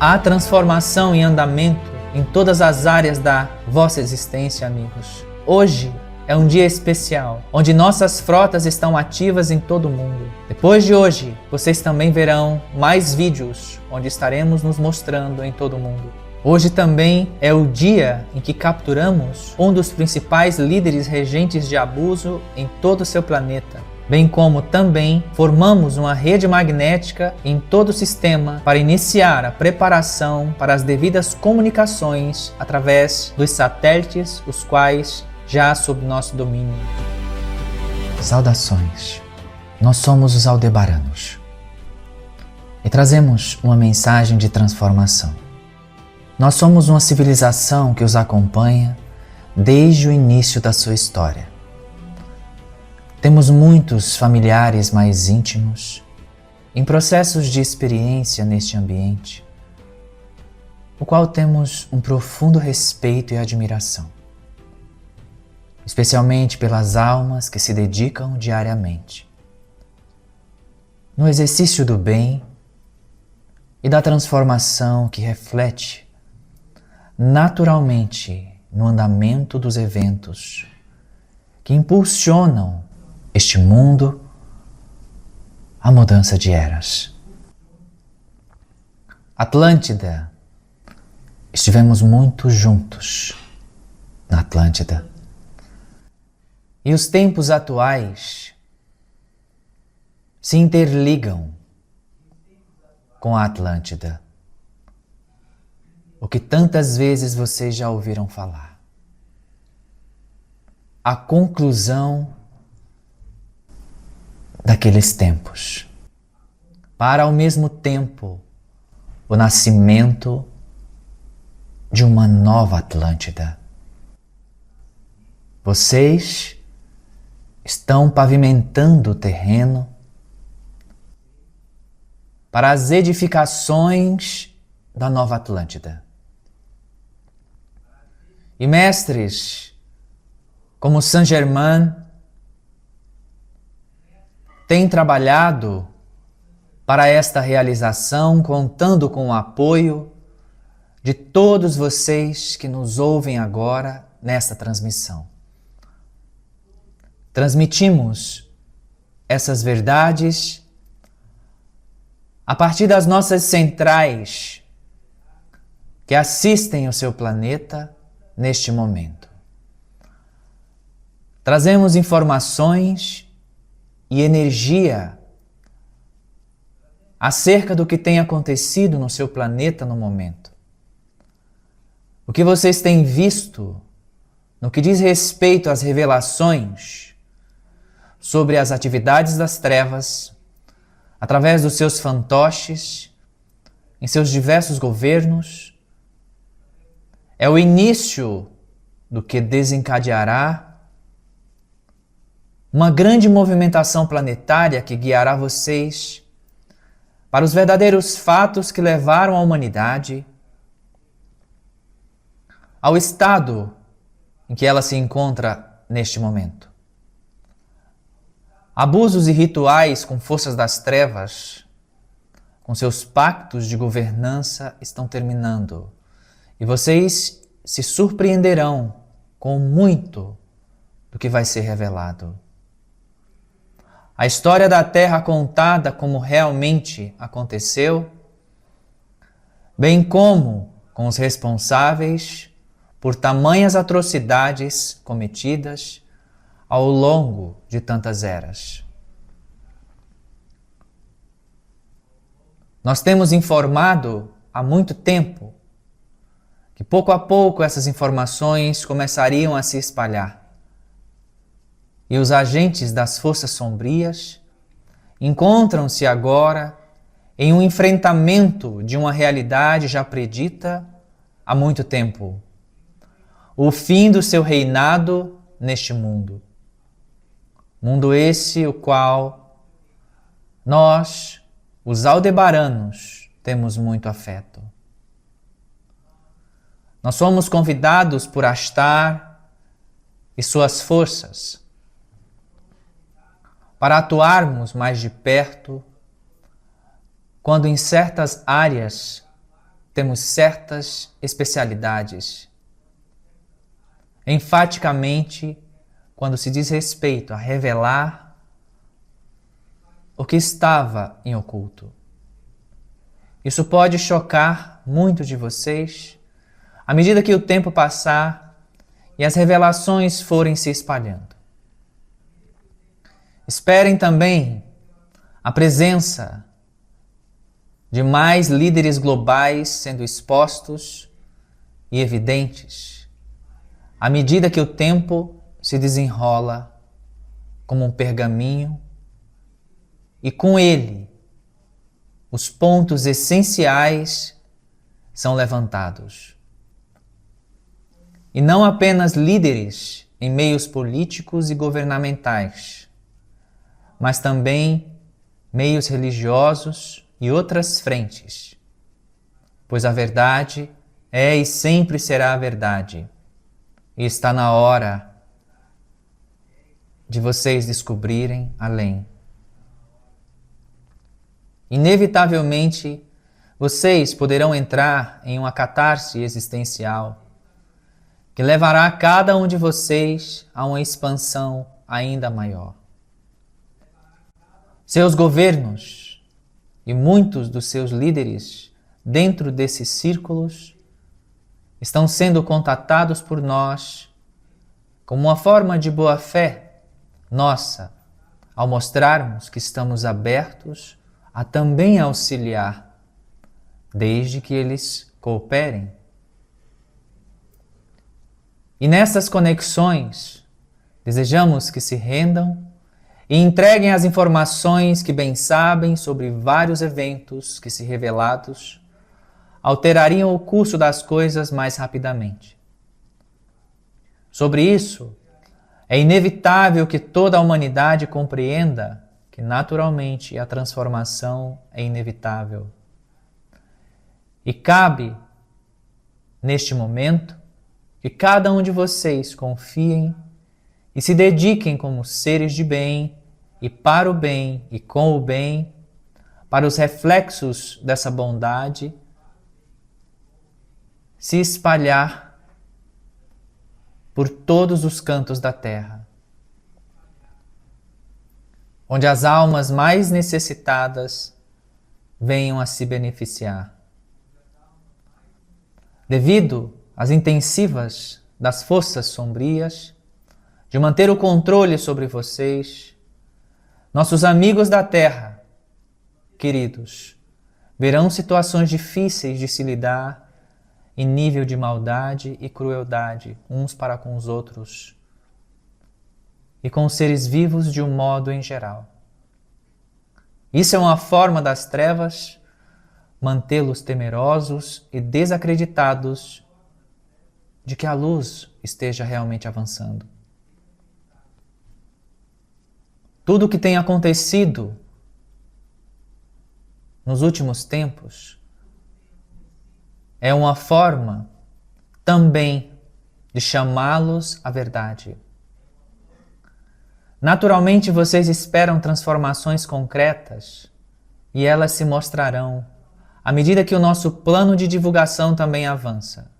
Há transformação em andamento em todas as áreas da vossa existência, amigos. Hoje é um dia especial, onde nossas frotas estão ativas em todo o mundo. Depois de hoje, vocês também verão mais vídeos onde estaremos nos mostrando em todo o mundo. Hoje também é o dia em que capturamos um dos principais líderes regentes de abuso em todo o seu planeta, bem como também formamos uma rede magnética em todo o sistema para iniciar a preparação para as devidas comunicações através dos satélites, os quais já sob nosso domínio. Saudações! Nós somos os Aldebaranos e trazemos uma mensagem de transformação. Nós somos uma civilização que os acompanha desde o início da sua história. Temos muitos familiares mais íntimos em processos de experiência neste ambiente, o qual temos um profundo respeito e admiração, especialmente pelas almas que se dedicam diariamente no exercício do bem e da transformação que reflete naturalmente no andamento dos eventos que impulsionam este mundo à mudança de eras. Atlântida, estivemos muito juntos na Atlântida. E os tempos atuais se interligam com a Atlântida. O que tantas vezes vocês já ouviram falar. A conclusão daqueles tempos, para ao mesmo tempo o nascimento de uma nova Atlântida. Vocês estão pavimentando o terreno para as edificações da nova Atlântida. E mestres como Saint-Germain têm trabalhado para esta realização, contando com o apoio de todos vocês que nos ouvem agora nesta transmissão. Transmitimos essas verdades a partir das nossas centrais que assistem o seu planeta neste momento. Trazemos informações e energia acerca do que tem acontecido no seu planeta no momento. O que vocês têm visto no que diz respeito às revelações sobre as atividades das trevas, através dos seus fantoches, em seus diversos governos, é o início do que desencadeará uma grande movimentação planetária que guiará vocês para os verdadeiros fatos que levaram a humanidade ao estado em que ela se encontra neste momento. Abusos e rituais com forças das trevas, com seus pactos de governança, estão terminando. E vocês se surpreenderão com muito do que vai ser revelado. A história da Terra contada como realmente aconteceu, bem como com os responsáveis por tamanhas atrocidades cometidas ao longo de tantas eras. Nós temos informado há muito tempo que pouco a pouco essas informações começariam a se espalhar. E os agentes das forças sombrias encontram-se agora em um enfrentamento de uma realidade já predita há muito tempo. O fim do seu reinado neste mundo. Mundo esse o qual nós, os Aldebaranos, temos muito afeto. Nós somos convidados por Ashtar e suas forças para atuarmos mais de perto quando em certas áreas temos certas especialidades. Enfaticamente, quando se diz respeito a revelar o que estava em oculto. Isso pode chocar muitos de vocês à medida que o tempo passar e as revelações forem se espalhando. Esperem também a presença de mais líderes globais sendo expostos e evidentes à medida que o tempo se desenrola como um pergaminho e com ele os pontos essenciais são levantados. E não apenas líderes em meios políticos e governamentais, mas também meios religiosos e outras frentes, pois a verdade é e sempre será a verdade, e está na hora de vocês descobrirem além. Inevitavelmente, vocês poderão entrar em uma catarse existencial que levará cada um de vocês a uma expansão ainda maior. Seus governos e muitos dos seus líderes dentro desses círculos estão sendo contatados por nós como uma forma de boa-fé nossa, ao mostrarmos que estamos abertos a também auxiliar, desde que eles cooperem. E nessas conexões, desejamos que se rendam e entreguem as informações que bem sabem sobre vários eventos que, se revelados, alterariam o curso das coisas mais rapidamente. Sobre isso, é inevitável que toda a humanidade compreenda que, naturalmente, a transformação é inevitável. E cabe, neste momento, que cada um de vocês confiem e se dediquem como seres de bem e para o bem e com o bem, para os reflexos dessa bondade se espalhar por todos os cantos da terra, onde as almas mais necessitadas venham a se beneficiar. Devido às intensivas das forças sombrias, de manter o controle sobre vocês, nossos amigos da terra, queridos, verão situações difíceis de se lidar em nível de maldade e crueldade uns para com os outros e com os seres vivos de um modo em geral. Isso é uma forma das trevas mantê-los temerosos e desacreditados de que a luz esteja realmente avançando. Tudo o que tem acontecido nos últimos tempos é uma forma também de chamá-los à verdade. Naturalmente, vocês esperam transformações concretas e elas se mostrarão à medida que o nosso plano de divulgação também avança.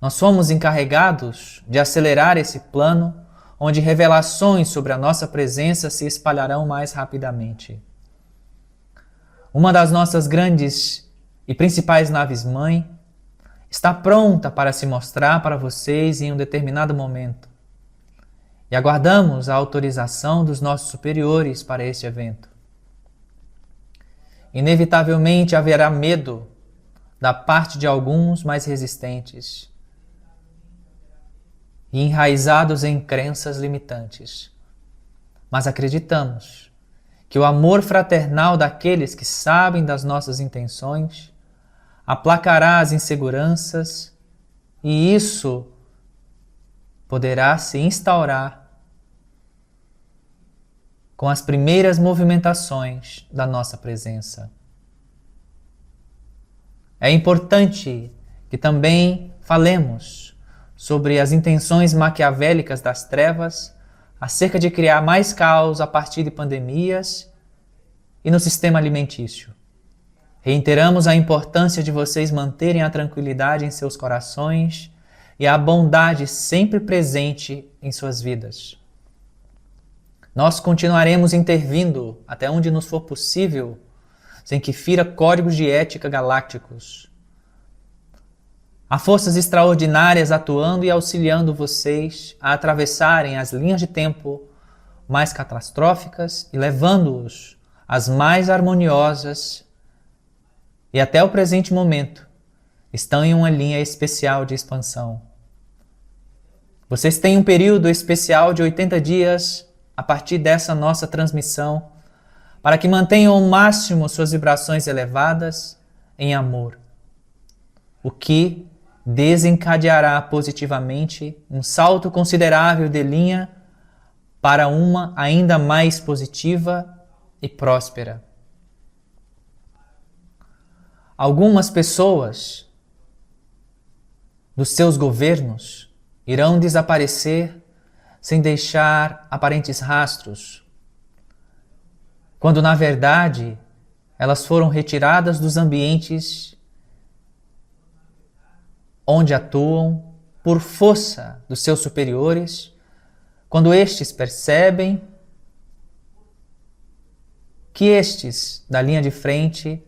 Nós somos encarregados de acelerar esse plano, onde revelações sobre a nossa presença se espalharão mais rapidamente. Uma das nossas grandes e principais naves-mãe está pronta para se mostrar para vocês em um determinado momento. E aguardamos a autorização dos nossos superiores para este evento. Inevitavelmente haverá medo da parte de alguns mais resistentes e enraizados em crenças limitantes. Mas acreditamos que o amor fraternal daqueles que sabem das nossas intenções aplacará as inseguranças e isso poderá se instaurar com as primeiras movimentações da nossa presença. É importante que também falemos sobre as intenções maquiavélicas das trevas acerca de criar mais caos a partir de pandemias e no sistema alimentício, Reiteramos a importância de vocês manterem a tranquilidade em seus corações e a bondade sempre presente em suas vidas. Nós continuaremos intervindo até onde nos for possível, sem que fira códigos de ética galácticos. Há forças extraordinárias atuando e auxiliando vocês a atravessarem as linhas de tempo mais catastróficas e levando-os às mais harmoniosas e até o presente momento estão em uma linha especial de expansão. Vocês têm um período especial de 80 dias a partir dessa nossa transmissão para que mantenham ao máximo suas vibrações elevadas em amor, o que desencadeará positivamente um salto considerável de linha para uma ainda mais positiva e próspera. Algumas pessoas dos seus governos irão desaparecer sem deixar aparentes rastros, quando na verdade elas foram retiradas dos ambientes onde atuam por força dos seus superiores, quando estes percebem que estes da linha de frente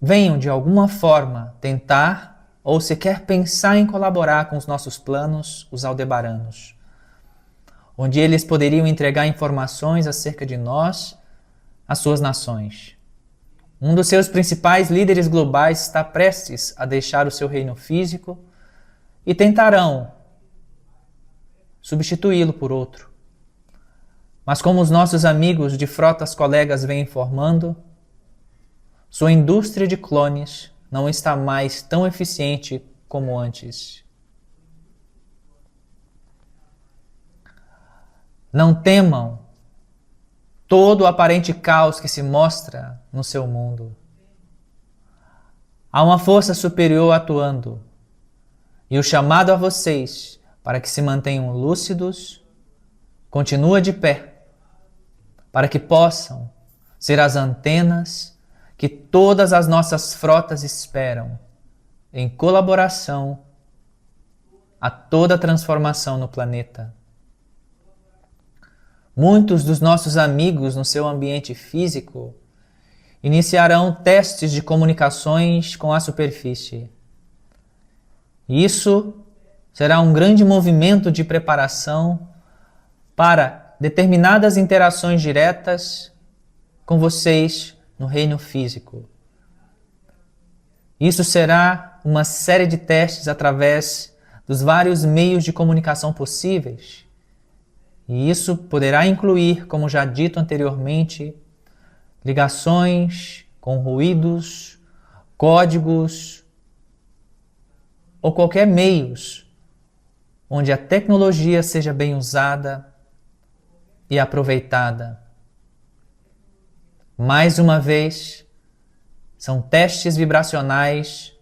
venham de alguma forma tentar ou sequer pensar em colaborar com os nossos planos, os aldebaranos, onde eles poderiam entregar informações acerca de nós às suas nações. Um dos seus principais líderes globais está prestes a deixar o seu reino físico e tentarão substituí-lo por outro. Mas como os nossos amigos de frotas colegas vêm informando, sua indústria de clones não está mais tão eficiente como antes. Não temam todo o aparente caos que se mostra no seu mundo. Há uma força superior atuando, e o chamado a vocês para que se mantenham lúcidos continua de pé, para que possam ser as antenas que todas as nossas frotas esperam, em colaboração a toda a transformação no planeta. Muitos dos nossos amigos no seu ambiente físico iniciarão testes de comunicações com a superfície. Isso será um grande movimento de preparação para determinadas interações diretas com vocês no reino físico. Isso será uma série de testes através dos vários meios de comunicação possíveis. E isso poderá incluir, como já dito anteriormente, ligações com ruídos, códigos ou qualquer meios onde a tecnologia seja bem usada e aproveitada. Mais uma vez, são testes vibracionais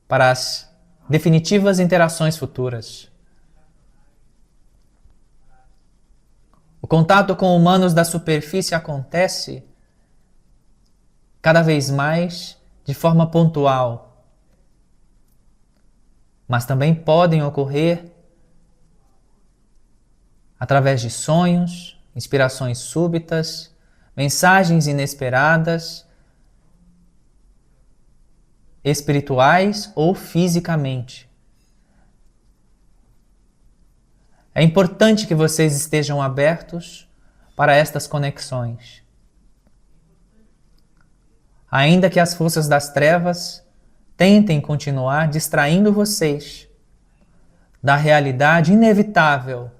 para as definitivas interações futuras. O contato com humanos da superfície acontece cada vez mais de forma pontual, mas também podem ocorrer através de sonhos, inspirações súbitas, mensagens inesperadas, espirituais ou fisicamente. É importante que vocês estejam abertos para estas conexões. Ainda que as forças das trevas tentem continuar distraindo vocês da realidade inevitável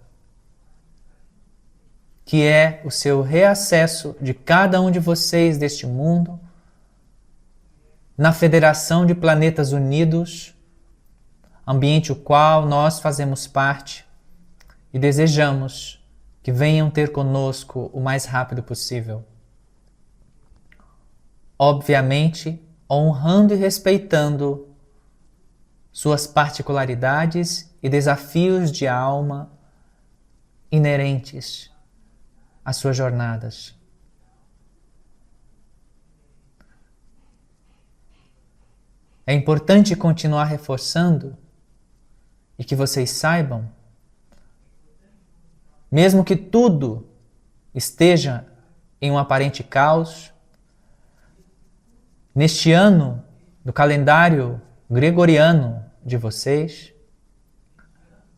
que é o seu reacesso de cada um de vocês deste mundo na Federação de Planetas Unidos, ambiente o qual nós fazemos parte e desejamos que venham ter conosco o mais rápido possível. Obviamente, honrando e respeitando suas particularidades e desafios de alma inerentes às suas jornadas. É importante continuar reforçando e que vocês saibam, mesmo que tudo esteja em um aparente caos, neste ano do calendário gregoriano de vocês,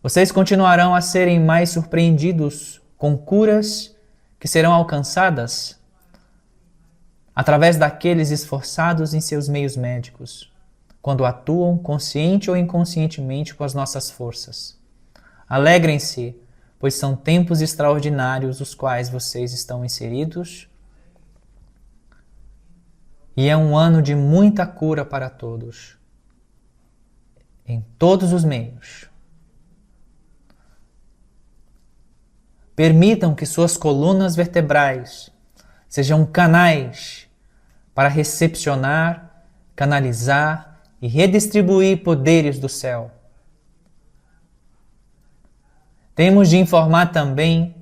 vocês continuarão a serem mais surpreendidos com curas que serão alcançadas através daqueles esforçados em seus meios médicos, quando atuam consciente ou inconscientemente com as nossas forças. Alegrem-se, pois são tempos extraordinários os quais vocês estão inseridos e é um ano de muita cura para todos, em todos os meios. Permitam que suas colunas vertebrais sejam canais para recepcionar, canalizar e redistribuir poderes do céu. Temos de informar também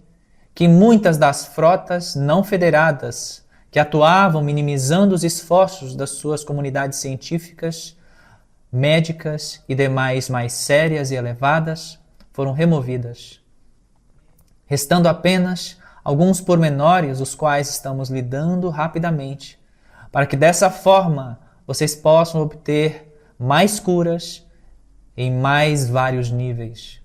que muitas das frotas não federadas que atuavam minimizando os esforços das suas comunidades científicas, médicas e demais mais sérias e elevadas foram removidas, restando apenas alguns pormenores os quais estamos lidando rapidamente, para que dessa forma vocês possam obter mais curas em mais vários níveis.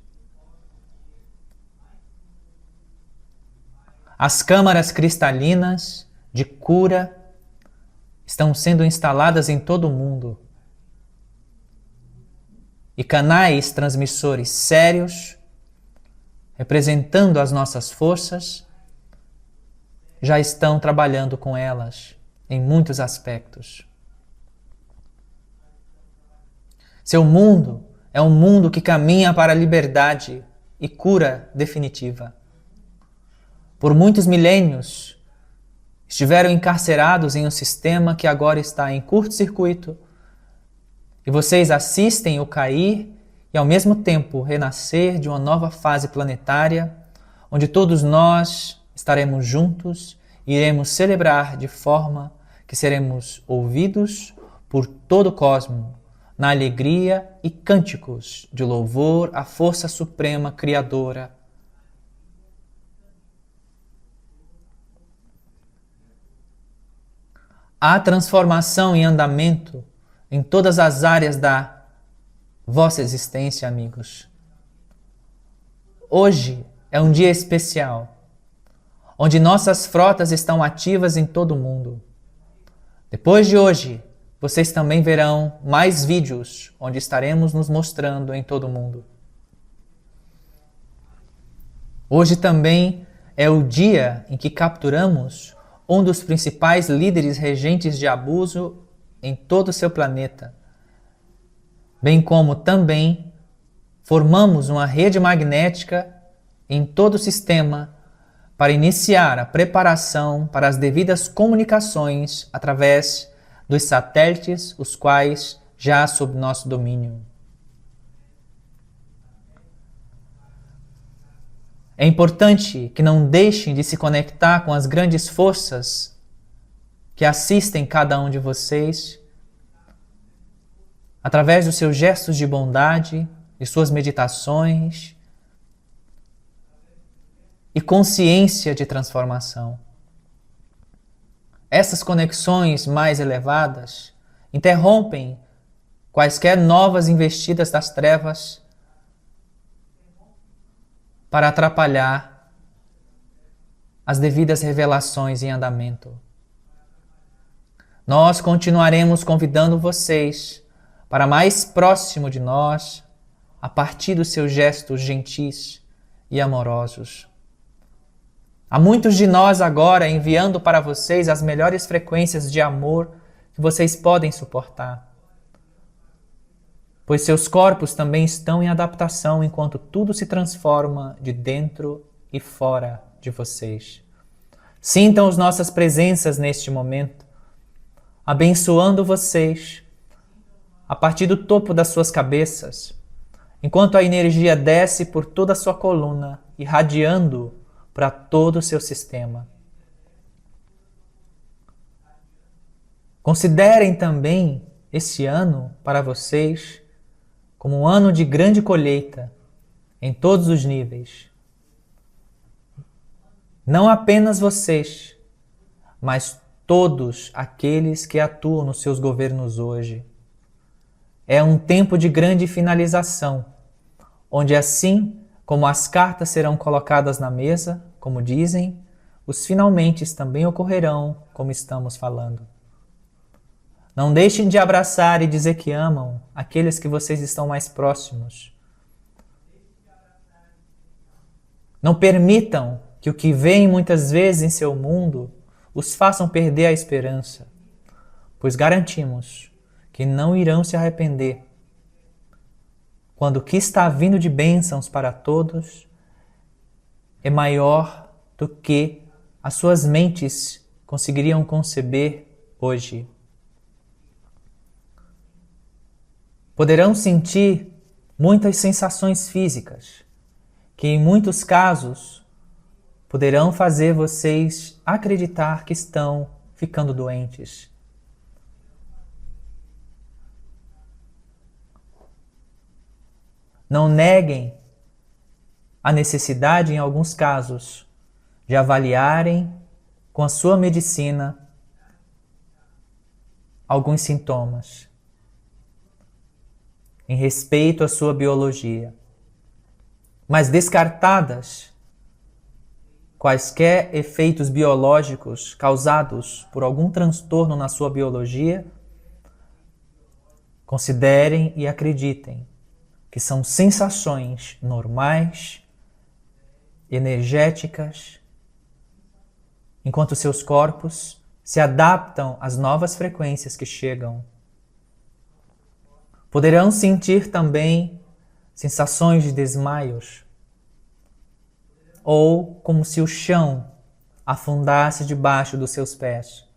As câmaras cristalinas de cura estão sendo instaladas em todo o mundo e canais transmissores sérios representando as nossas forças, já estão trabalhando com elas em muitos aspectos. Seu mundo é um mundo que caminha para a liberdade e cura definitiva. Por muitos milênios, estiveram encarcerados em um sistema que agora está em curto-circuito e vocês assistem o cair e ao mesmo tempo renascer de uma nova fase planetária, onde todos nós estaremos juntos e iremos celebrar de forma que seremos ouvidos por todo o cosmo, na alegria e cânticos de louvor à força suprema criadora. Há transformação em andamento em todas as áreas da vossa existência, amigos. Hoje é um dia especial, onde nossas frotas estão ativas em todo o mundo. Depois de hoje, vocês também verão mais vídeos onde estaremos nos mostrando em todo o mundo. Hoje também é o dia em que capturamos um dos principais líderes regentes de abuso em todo o seu planeta, bem como também formamos uma rede magnética em todo o sistema para iniciar a preparação para as devidas comunicações através dos satélites, os quais já sob nosso domínio. É importante que não deixem de se conectar com as grandes forças que assistem cada um de vocês através dos seus gestos de bondade, de suas meditações e consciência de transformação. Essas conexões mais elevadas interrompem quaisquer novas investidas das trevas para atrapalhar as devidas revelações em andamento. Nós continuaremos convidando vocês para mais próximo de nós a partir dos seus gestos gentis e amorosos. Há muitos de nós agora enviando para vocês as melhores frequências de amor que vocês podem suportar, pois seus corpos também estão em adaptação enquanto tudo se transforma de dentro e fora de vocês. Sintam as nossas presenças neste momento, abençoando vocês a partir do topo das suas cabeças, enquanto a energia desce por toda a sua coluna, irradiando para todo o seu sistema. Considerem também este ano para vocês como um ano de grande colheita em todos os níveis. Não apenas vocês, mas todos aqueles que atuam nos seus governos hoje. É um tempo de grande finalização, onde assim como as cartas serão colocadas na mesa, como dizem, os finalmente também ocorrerão, como estamos falando. Não deixem de abraçar e dizer que amam aqueles que vocês estão mais próximos. Não permitam que o que veem muitas vezes em seu mundo os façam perder a esperança, pois garantimos que não irão se arrepender quando o que está vindo de bênçãos para todos é maior do que as suas mentes conseguiriam conceber hoje. Poderão sentir muitas sensações físicas, que em muitos casos poderão fazer vocês acreditar que estão ficando doentes. Não neguem a necessidade, em alguns casos, de avaliarem com a sua medicina alguns sintomas, em respeito à sua biologia. Mas descartadas quaisquer efeitos biológicos causados por algum transtorno na sua biologia, considerem e acreditem que são sensações normais, energéticas, enquanto seus corpos se adaptam às novas frequências que chegam. Poderão sentir também sensações de desmaios, ou como se o chão afundasse debaixo dos seus pés.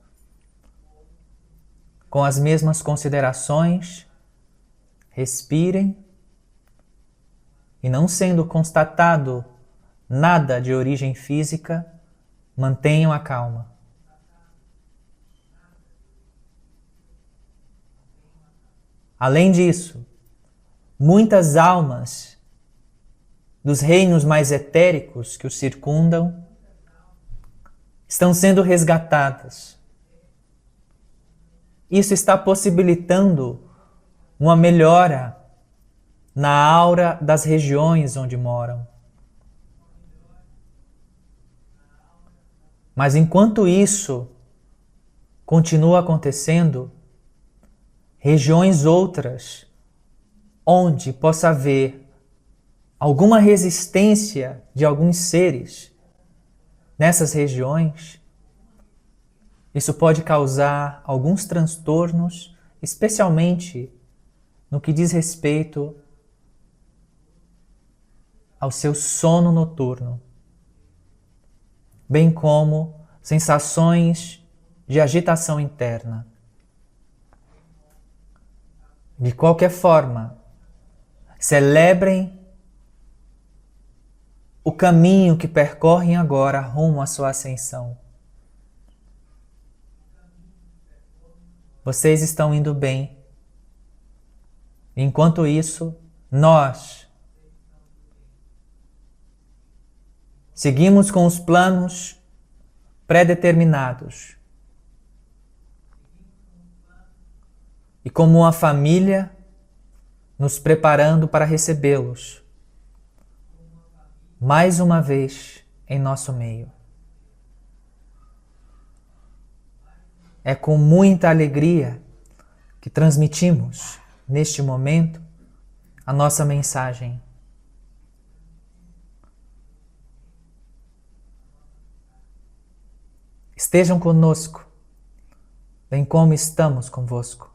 Com as mesmas considerações, respirem e, não sendo constatado nada de origem física, mantenham a calma. Além disso, muitas almas dos reinos mais etéricos que os circundam estão sendo resgatadas. Isso está possibilitando uma melhora na aura das regiões onde moram. Mas enquanto isso continua acontecendo, regiões outras onde possa haver alguma resistência de alguns seres nessas regiões, isso pode causar alguns transtornos, especialmente no que diz respeito ao seu sono noturno, bem como sensações de agitação interna. De qualquer forma, celebrem o caminho que percorrem agora rumo à sua ascensão. Vocês estão indo bem. Enquanto isso, nós seguimos com os planos pré-determinados. E como uma família, nos preparando para recebê-los mais uma vez em nosso meio. É com muita alegria que transmitimos, neste momento, a nossa mensagem. Estejam conosco, bem como estamos convosco.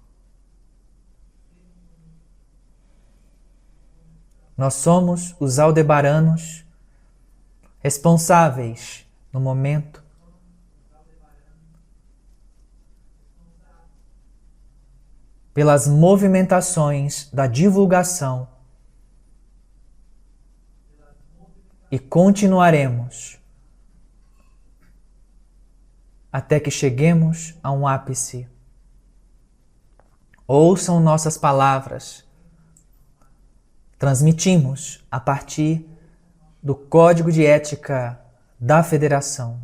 Nós somos os aldebaranos responsáveis no momento pelas movimentações da divulgação e continuaremos até que cheguemos a um ápice ouçam nossas palavras. Transmitimos a partir do Código de Ética da Federação.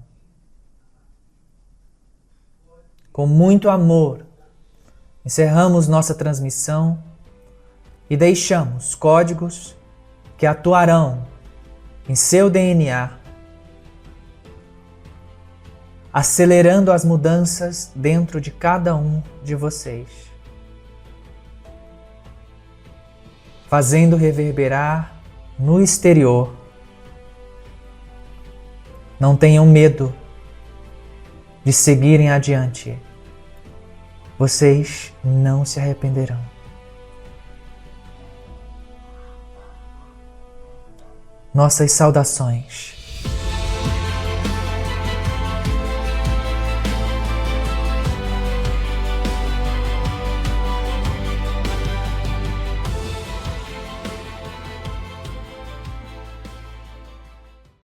Com muito amor, encerramos nossa transmissão e deixamos códigos que atuarão em seu DNA, acelerando as mudanças dentro de cada um de vocês, fazendo reverberar no exterior. Não tenham medo de seguirem adiante. Vocês não se arrependerão. Nossas saudações.